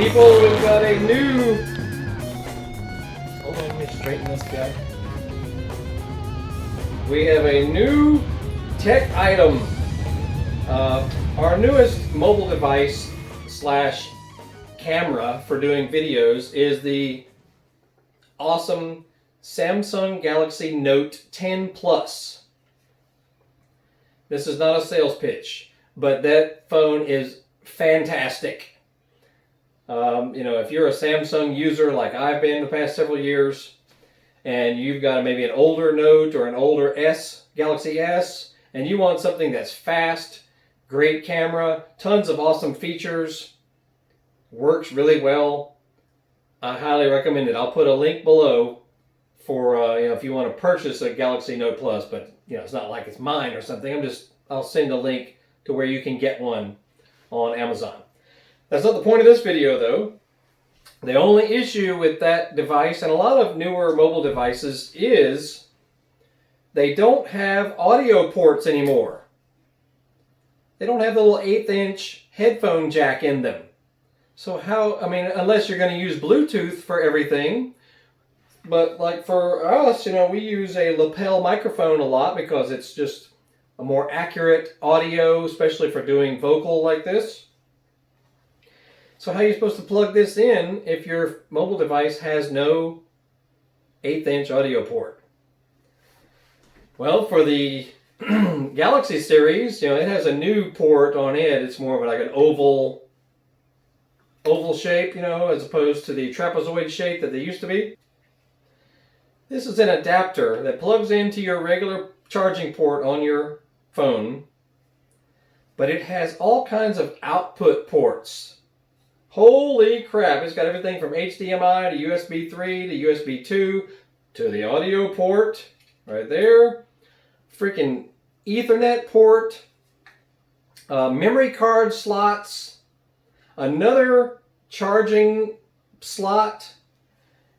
people, we've got a new... Hold on, let me straighten this guy. We have a new tech item. Our newest mobile device slash camera for doing videos is the awesome Samsung Galaxy Note 10 Plus. This is not a sales pitch, but that phone is fantastic. If you're a Samsung user like I've been the past several years, and you've got maybe an older Note or an older Galaxy S, and you want something that's fast, great camera, tons of awesome features, works really well, I highly recommend it. I'll put a link below for if you want to purchase a Galaxy Note Plus, but it's not like it's mine or something. I'll send a link to where you can get one on Amazon. That's not the point of this video, though. The only issue with that device and a lot of newer mobile devices is they don't have audio ports anymore. They don't have the little 1/8-inch headphone jack in them. So unless you're going to use Bluetooth for everything. But like for us, we use a lapel microphone a lot because it's just a more accurate audio, especially for doing vocal like this. So how are you supposed to plug this in if your mobile device has no 1/8-inch audio port? Well, for the Galaxy series, it has a new port on it. It's more of like an oval shape, as opposed to the trapezoid shape that they used to be. This is an adapter that plugs into your regular charging port on your phone, but it has all kinds of output ports. Holy crap, it's got everything from HDMI to USB 3 to USB 2 to the audio port right there, freaking Ethernet port, memory card slots, another charging slot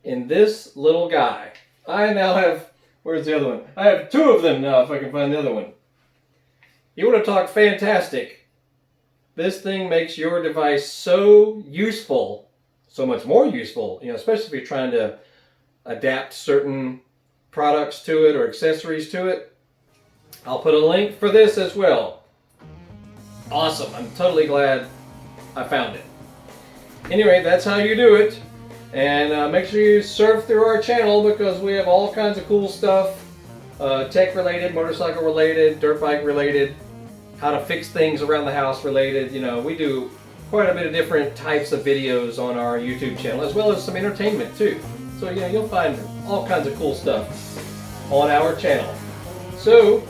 in this little guy. I now have, where's the other one? I have two of them now if I can find the other one. You want to talk fantastic. This thing makes your device so useful, so much more useful, especially if you're trying to adapt certain products to it or accessories to it. I'll put a link for this as well. Awesome. I'm totally glad I found it. Anyway, that's how you do it. And make sure you surf through our channel because we have all kinds of cool stuff. Tech related, motorcycle related, dirt bike related, how to fix things around the house related. We do quite a bit of different types of videos on our YouTube channel, as well as some entertainment too. So you'll find all kinds of cool stuff on our channel. So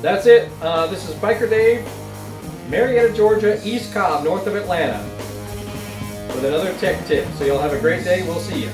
that's it. This is Biker Dave, Marietta, Georgia, East Cobb, north of Atlanta, with another tech tip. So you'll have a great day. We'll see you.